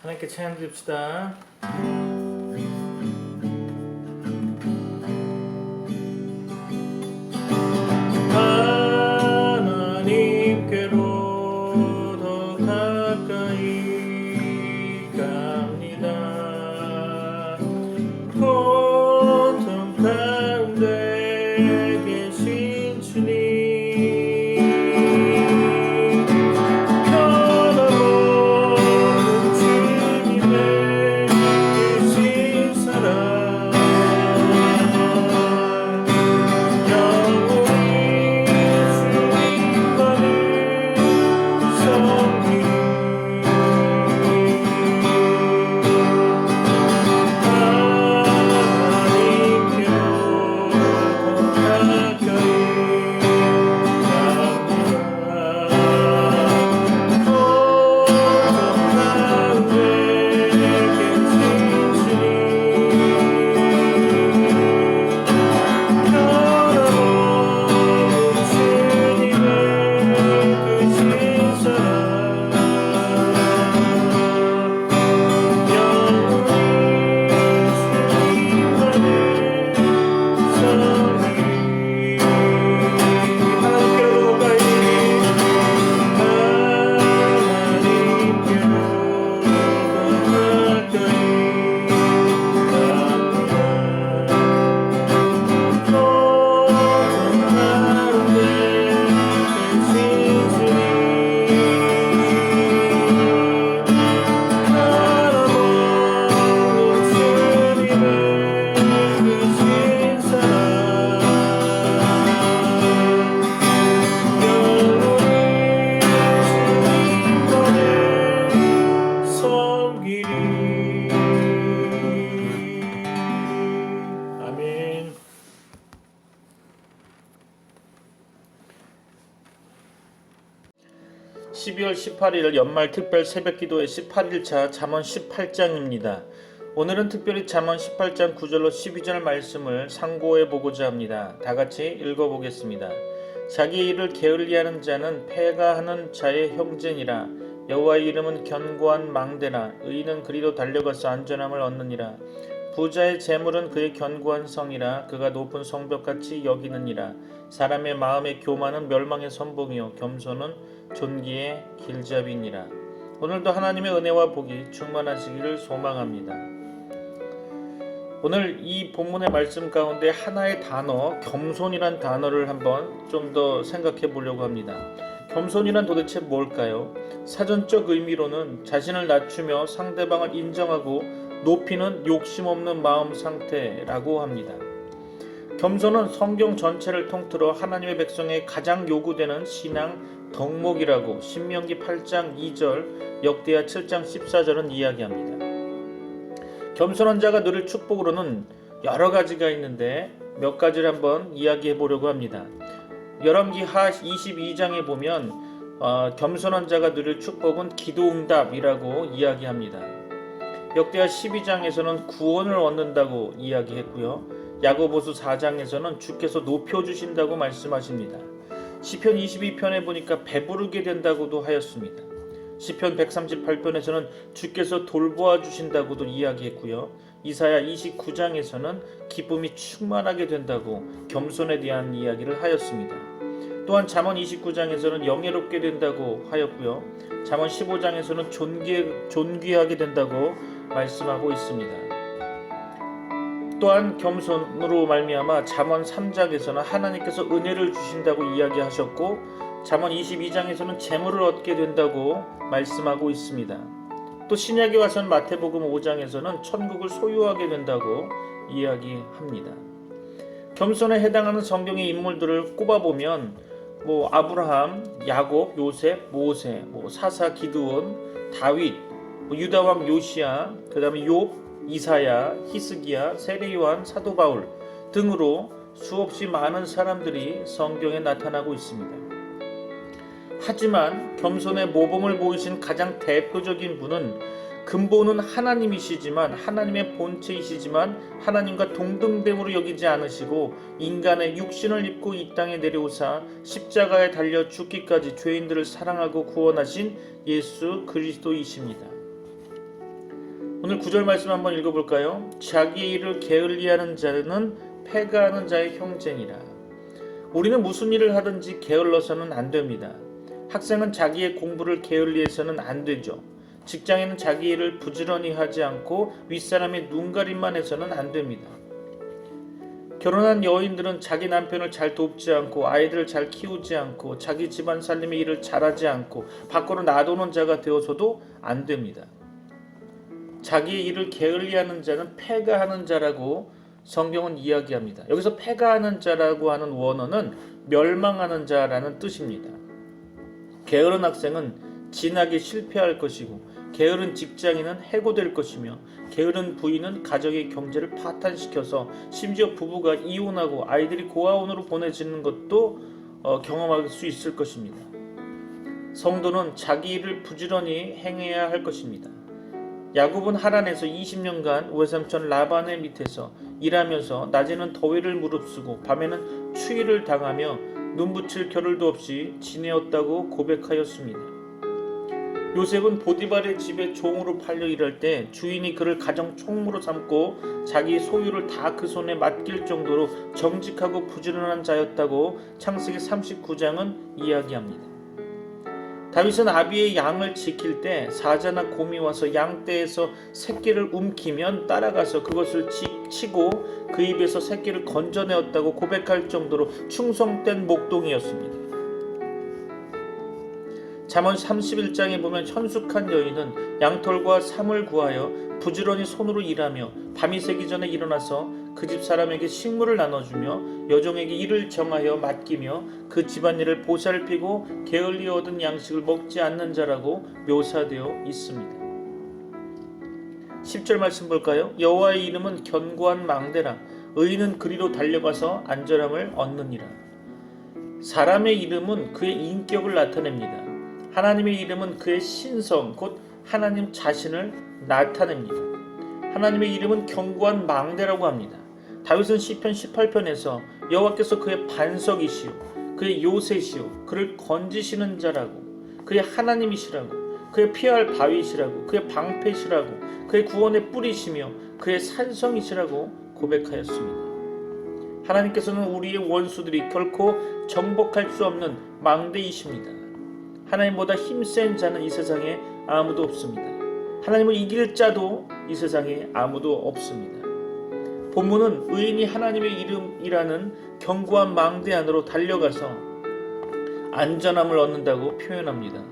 하나님께 찬양 드립시다. 하나님께로 더 가까이 갑니다. 고통 가운데 계신 주님, 아멘. 12월 18일 연말 특별 새벽기도의 18일차 잠언 18장입니다. 오늘은 특별히 잠언 18장 9절로 12절 말씀을 상고해 보고자 합니다. 다같이 읽어보겠습니다. 자기 일을 게을리하는 자는 패가 하는 자의 형제니라. 여호와의 이름은 견고한 망대라. 의인은 그리로 달려가서 안전함을 얻느니라. 부자의 재물은 그의 견고한 성이라. 그가 높은 성벽같이 여기느니라. 사람의 마음의 교만은 멸망의 선봉이요 겸손은 존귀의 길잡이니라. 오늘도 하나님의 은혜와 복이 충만하시기를 소망합니다. 오늘 이 본문의 말씀 가운데 하나의 단어, 겸손이란 단어를 한번 좀 더 생각해 보려고 합니다. 겸손이란 도대체 뭘까요? 사전적 의미로는 자신을 낮추며 상대방을 인정하고 높이는 욕심 없는 마음 상태라고 합니다. 겸손은 성경 전체를 통틀어 하나님의 백성의 가장 요구되는 신앙 덕목이라고 신명기 8장 2절, 역대하 7장 14절은 이야기합니다. 겸손한 자가 누릴 축복으로는 여러 가지가 있는데 몇 가지를 한번 이야기해 보려고 합니다. 열왕기하 22장에 보면 겸손한 자가 누릴 축복은 기도응답이라고 이야기합니다. 역대하 12장에서는 구원을 얻는다고 이야기했고요. 야고보서 4장에서는 주께서 높여주신다고 말씀하십니다. 시편 22편에 보니까 배부르게 된다고도 하였습니다. 시편 138편에서는 주께서 돌보아 주신다고도 이야기했고요. 이사야 29장에서는 기쁨이 충만하게 된다고 겸손에 대한 이야기를 하였습니다. 또한 잠언 29장에서는 영예롭게 된다고 하였고요. 잠언 15장에서는 존귀하게 된다고 말씀하고 있습니다. 또한 겸손으로 말미암아 잠언 3장에서는 하나님께서 은혜를 주신다고 이야기하셨고 잠언 22장에서는 재물을 얻게 된다고 말씀하고 있습니다. 또 신약에 와서는 마태복음 5장에서는 천국을 소유하게 된다고 이야기합니다. 겸손에 해당하는 성경의 인물들을 꼽아보면 아브라함, 야곱, 요셉, 모세, 사사 기드온, 다윗, 유다왕 요시야, 그 다음에 욥, 이사야, 히스기야, 세례요한, 사도 바울 등으로 수없이 많은 사람들이 성경에 나타나고 있습니다. 하지만 겸손의 모범을 보이신 가장 대표적인 분은 근본은 하나님이시지만 하나님의 본체이시지만 하나님과 동등됨으로 여기지 않으시고 인간의 육신을 입고 이 땅에 내려오사 십자가에 달려 죽기까지 죄인들을 사랑하고 구원하신 예수 그리스도이십니다. 오늘 9절 말씀 한번 읽어볼까요? 자기 일을 게을리하는 자는 패가하는 자의 형제니라. 우리는 무슨 일을 하든지 게을러서는 안 됩니다. 학생은 자기의 공부를 게을리해서는 안 되죠. 직장에는 자기 일을 부지런히 하지 않고 윗사람의 눈가림만 해서는 안 됩니다. 결혼한 여인들은 자기 남편을 잘 돕지 않고 아이들을 잘 키우지 않고 자기 집안 살림의 일을 잘하지 않고 밖으로 놔두는 자가 되어서도 안 됩니다. 자기의 일을 게을리하는 자는 패가하는 자라고 성경은 이야기합니다. 여기서 패가하는 자라고 하는 원어는 멸망하는 자라는 뜻입니다. 게으른 학생은 진학에 실패할 것이고 게으른 직장인은 해고될 것이며 게으른 부인은 가정의 경제를 파탄시켜서 심지어 부부가 이혼하고 아이들이 고아원으로 보내지는 것도 경험할 수 있을 것입니다. 성도는 자기 일을 부지런히 행해야 할 것입니다. 야곱은 하란에서 20년간 외삼촌 라반의 밑에서 일하면서 낮에는 더위를 무릅쓰고 밤에는 추위를 당하며 눈붙일 겨를도 없이 지내었다고 고백하였습니다. 요셉은 보디발의 집에 종으로 팔려 일할 때 주인이 그를 가정 총무로 삼고 자기 소유를 다 그 손에 맡길 정도로 정직하고 부지런한 자였다고 창세기 39장은 이야기합니다. 다윗은 아비의 양을 지킬 때 사자나 곰이 와서 양떼에서 새끼를 움키면 따라가서 그것을 치고 그 입에서 새끼를 건져내었다고 고백할 정도로 충성된 목동이었습니다. 잠언 31장에 보면 현숙한 여인은 양털과 삼을 구하여 부지런히 손으로 일하며 밤이 새기 전에 일어나서 그 집 사람에게 식물을 나눠주며 여종에게 일을 정하여 맡기며 그 집안일을 보살피고 게을리 얻은 양식을 먹지 않는 자라고 묘사되어 있습니다. 10절 말씀 볼까요? 여호와의 이름은 견고한 망대라. 의인은 그리로 달려가서 안전함을 얻느니라. 사람의 이름은 그의 인격을 나타냅니다. 하나님의 이름은 그의 신성, 곧 하나님 자신을 나타냅니다. 하나님의 이름은 견고한 망대라고 합니다. 다윗은 시편 18편에서 여호와께서 그의 반석이시요 그의 요새시요 그를 건지시는 자라고, 그의 하나님이시라고, 그의 피할 바위시라고, 그의 방패시라고, 그의 구원의 뿌리시며 그의 산성이시라고 고백하였습니다. 하나님께서는 우리의 원수들이 결코 정복할 수 없는 망대이십니다. 하나님보다 힘센 자는 이 세상에 아무도 없습니다. 하나님을 이길 자도 이 세상에 아무도 없습니다. 본문은 의인이 하나님의 이름이라는 견고한 망대 안으로 달려가서 안전함을 얻는다고 표현합니다.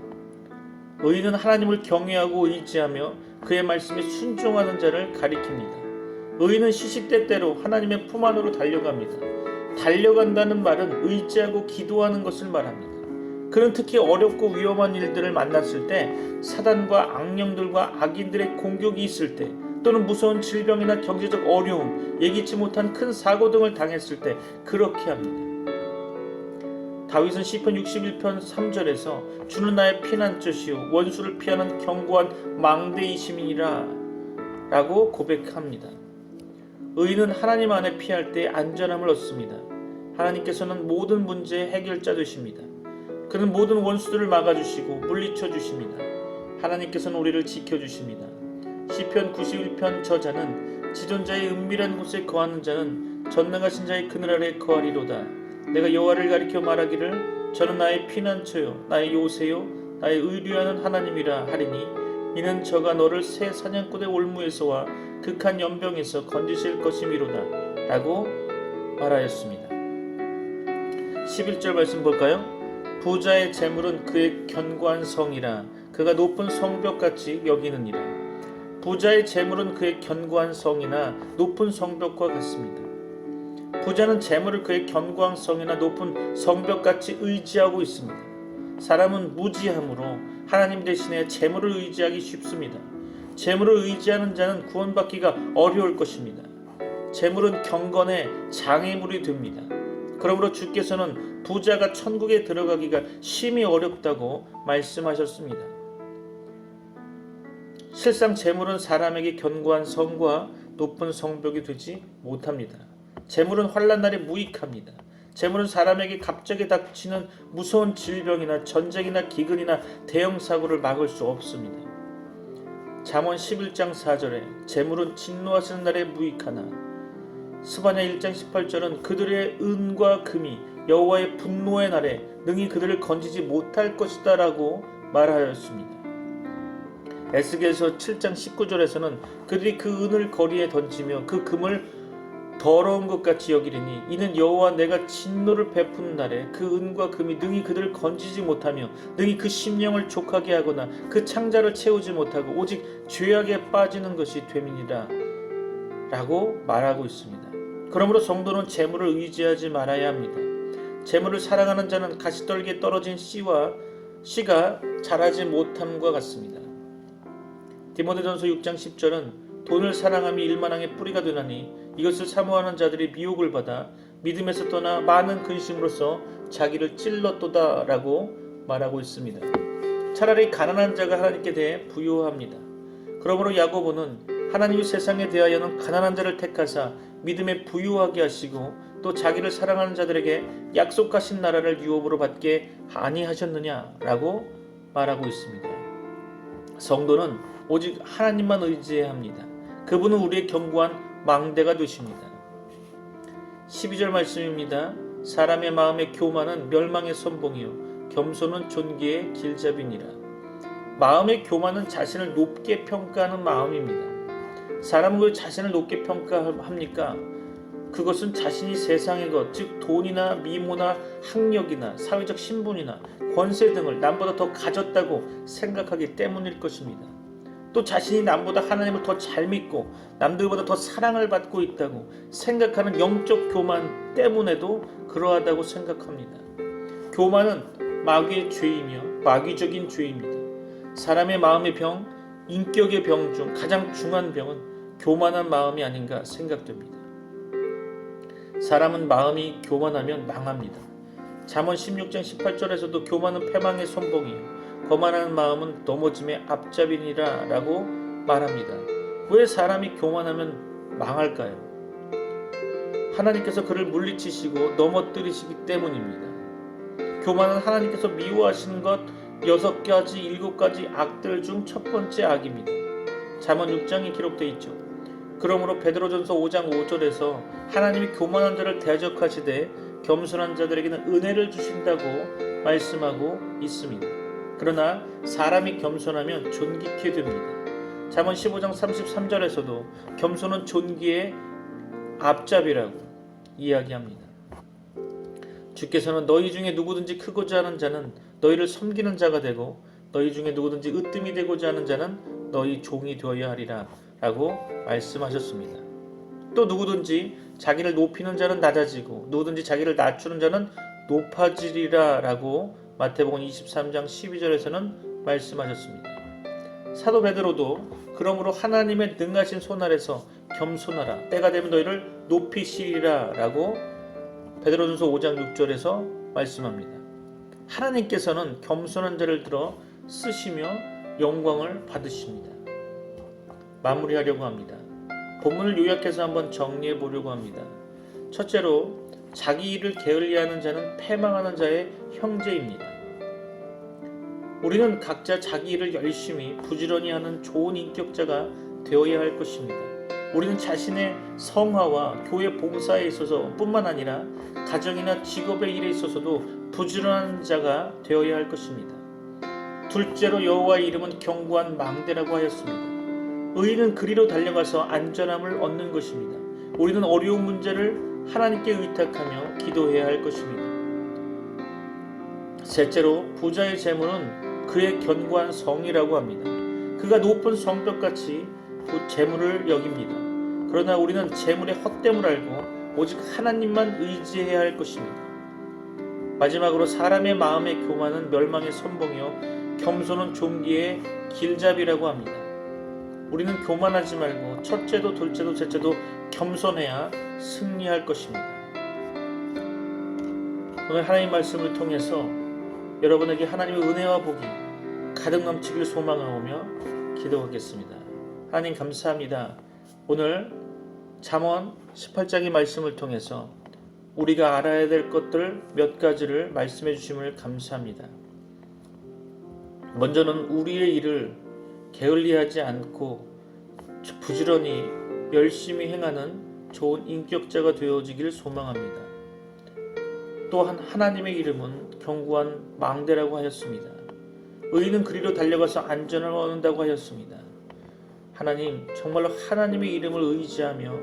의인은 하나님을 경외하고 의지하며 그의 말씀에 순종하는 자를 가리킵니다. 의인은 시시때때로 하나님의 품 안으로 달려갑니다. 달려간다는 말은 의지하고 기도하는 것을 말합니다. 그는 특히 어렵고 위험한 일들을 만났을 때, 사단과 악령들과 악인들의 공격이 있을 때, 또는 무서운 질병이나 경제적 어려움, 예기치 못한 큰 사고 등을 당했을 때 그렇게 합니다. 다윗은 시편 61편 3절에서 주는 나의 피난처시요 원수를 피하는 견고한 망대이심이니라 라고 고백합니다. 의인은 하나님 안에 피할 때 안전함을 얻습니다. 하나님께서는 모든 문제의 해결자 되십니다. 그는 모든 원수들을 막아주시고 물리쳐 주십니다. 하나님께서는 우리를 지켜주십니다. 시편 91편 저자는 지존자의 은밀한 곳에 거하는 자는 전능하신 자의 그늘 아래 거하리로다. 내가 여호와를 가리켜 말하기를 저는 나의 피난처요 나의 요새요 나의 의뢰하는 하나님이라 하리니 이는 저가 너를 새 사냥꾼의 올무에서와 극한 연병에서 건지실 것이미로다 라고 말하였습니다. 11절 말씀 볼까요? 부자의 재물은 그의 견고한 성이라 그가 높은 성벽같이 여기느니라. 부자의 재물은 그의 견고한 성이나 높은 성벽과 같습니다. 부자는 재물을 그의 견고한 성이나 높은 성벽같이 의지하고 있습니다. 사람은 무지함으로 하나님 대신에 재물을 의지하기 쉽습니다. 재물을 의지하는 자는 구원받기가 어려울 것입니다. 재물은 경건의 장애물이 됩니다. 그러므로 주께서는 부자가 천국에 들어가기가 심히 어렵다고 말씀하셨습니다. 실상 재물은 사람에게 견고한 성과 높은 성벽이 되지 못합니다. 재물은 환난날에 무익합니다. 재물은 사람에게 갑자기 닥치는 무서운 질병이나 전쟁이나 기근이나 대형 사고를 막을 수 없습니다. 잠언 11장 4절에 재물은 진노하시는 날에 무익하나 스바냐 1장 18절은 그들의 은과 금이 여호와의 분노의 날에 능히 그들을 건지지 못할 것이다 라고 말하였습니다. 에스겔서 7장 19절에서는 그들이 그 은을 거리에 던지며 그 금을 더러운 것 같이 여기리니 이는 여호와 내가 진노를 베푸는 날에 그 은과 금이 능히 그들을 건지지 못하며 능히 그 심령을 족하게 하거나 그 창자를 채우지 못하고 오직 죄악에 빠지는 것이 됨이니라 라고 말하고 있습니다. 그러므로 성도는 재물을 의지하지 말아야 합니다. 재물을 사랑하는 자는 가시떨기에 떨어진 씨가 자라지 못함과 같습니다. 디모데전서 6장 10절은 돈을 사랑함이 일만항의 뿌리가 되나니 이것을 사모하는 자들이 미혹을 받아 믿음에서 떠나 많은 근심으로써 자기를 찔렀도다 라고 말하고 있습니다. 차라리 가난한 자가 하나님께 대해 부요합니다. 그러므로 야고보는 하나님이 세상에 대하여는 가난한 자를 택하사 믿음에 부유하게 하시고 또 자기를 사랑하는 자들에게 약속하신 나라를 유업으로 받게 아니하셨느냐라고 말하고 있습니다. 성도는 오직 하나님만 의지해야 합니다. 그분은 우리의 견고한 망대가 되십니다. 12절 말씀입니다. 사람의 마음의 교만은 멸망의 선봉이요 겸손은 존귀의 길잡이니라. 마음의 교만은 자신을 높게 평가하는 마음입니다. 사람은 왜 자신을 높게 평가합니까? 그것은 자신이 세상의 것, 즉 돈이나 미모나 학력이나 사회적 신분이나 권세 등을 남보다 더 가졌다고 생각하기 때문일 것입니다. 또 자신이 남보다 하나님을 더 잘 믿고 남들보다 더 사랑을 받고 있다고 생각하는 영적 교만 때문에도 그러하다고 생각합니다. 교만은 마귀의 죄이며 마귀적인 죄입니다. 사람의 마음의 병, 인격의 병 중 가장 중한 병은 교만한 마음이 아닌가 생각됩니다. 사람은 마음이 교만하면 망합니다. 잠언 16장 18절에서도 교만은 패망의 선봉이요 거만한 마음은 넘어짐의 앞잡이니라 라고 말합니다. 왜 사람이 교만하면 망할까요? 하나님께서 그를 물리치시고 넘어뜨리시기 때문입니다. 교만은 하나님께서 미워하시는 것 6가지, 7가지 악들 중 첫 번째 악입니다. 잠언 6장에 기록되어 있죠. 그러므로 베드로전서 5장 5절에서 하나님이 교만한 자를 대적하시되 겸손한 자들에게는 은혜를 주신다고 말씀하고 있습니다. 그러나 사람이 겸손하면 존귀케 됩니다. 잠언 15장 33절에서도 겸손은 존귀의 앞잡이라고 이야기합니다. 주께서는 너희 중에 누구든지 크고자 하는 자는 너희를 섬기는 자가 되고 너희 중에 누구든지 으뜸이 되고자 하는 자는 너희 종이 되어야 하리라 라고 말씀하셨습니다. 또 누구든지 자기를 높이는 자는 낮아지고 누구든지 자기를 낮추는 자는 높아지리라 라고 마태복음 23장 12절에서는 말씀하셨습니다. 사도 베드로도 그러므로 하나님의 능하신 손 아래서 겸손하라 때가 되면 너희를 높이시리라 라고 베드로전서 5장 6절에서 말씀합니다. 하나님께서는 겸손한 자를 들어 쓰시며 영광을 받으십니다. 마무리하려고 합니다. 본문을 요약해서 한번 정리해 보려고 합니다. 첫째로 자기 일을 게을리하는 자는 패망하는 자의 형제입니다. 우리는 각자 자기 일을 열심히 부지런히 하는 좋은 인격자가 되어야 할 것입니다. 우리는 자신의 성화와 교회 봉사에 있어서 뿐만 아니라 가정이나 직업의 일에 있어서도 부지런한 자가 되어야 할 것입니다. 둘째로 여호와의 이름은 견고한 망대라고 하였습니다. 의인은 그리로 달려가서 안전함을 얻는 것입니다. 우리는 어려운 문제를 하나님께 의탁하며 기도해야 할 것입니다. 셋째로 부자의 재물은 그의 견고한 성이라고 합니다. 그가 높은 성벽같이 재물을 여깁니다. 그러나 우리는 재물의 헛됨을 알고 오직 하나님만 의지해야 할 것입니다. 마지막으로 사람의 마음의 교만은 멸망의 선봉이요 겸손은 존귀의 길잡이라고 합니다. 우리는 교만하지 말고 첫째도 둘째도 셋째도 겸손해야 승리할 것입니다. 오늘 하나님 말씀을 통해서 여러분에게 하나님의 은혜와 복이 가득 넘치길 소망하오며 기도하겠습니다. 하나님 감사합니다. 오늘 잠언 18장의 말씀을 통해서 우리가 알아야 될 것들 몇 가지를 말씀해 주심을 감사합니다. 먼저는 우리의 일을 게을리하지 않고 부지런히 열심히 행하는 좋은 인격자가 되어지길 소망합니다. 또한 하나님의 이름은 견고한 망대라고 하였습니다. 의인은 그리로 달려가서 안전을 얻는다고 하였습니다. 하나님, 정말로 하나님의 이름을 의지하며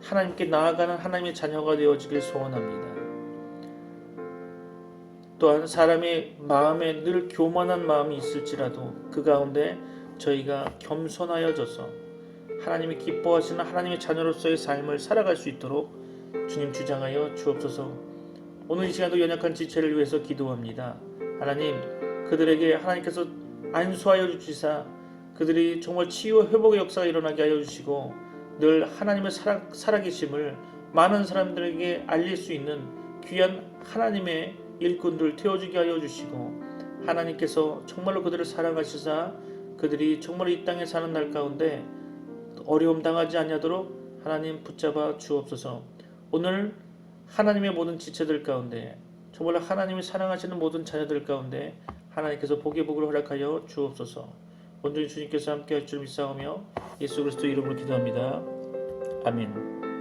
하나님께 나아가는 하나님의 자녀가 되어지길 소원합니다. 또한 사람의 마음에 늘 교만한 마음이 있을지라도 그 가운데 저희가 겸손하여져서 하나님이 기뻐하시는 하나님의 자녀로서의 삶을 살아갈 수 있도록 주님 주장하여 주옵소서. 오늘 이 시간도 연약한 지체를 위해서 기도합니다. 하나님, 그들에게 하나님께서 안수하여 주시사 그들이 정말 치유와 회복의 역사가 일어나게 하여 주시고 늘 하나님의 살아계심을 많은 사람들에게 알릴 수 있는 귀한 하나님의 일꾼들 태워주게 하여 주시고 하나님께서 정말로 그들을 사랑하시사 그들이 정말 이 땅에 사는 날 가운데 어려움 당하지 아니하도록 하나님 붙잡아 주옵소서. 오늘 하나님의 모든 지체들 가운데 정말 하나님이 사랑하시는 모든 자녀들 가운데 하나님께서 복의 복을 허락하여 주옵소서. 온전히 주님께서 함께 할 줄 믿사오며 예수 그리스도 이름으로 기도합니다. 아멘.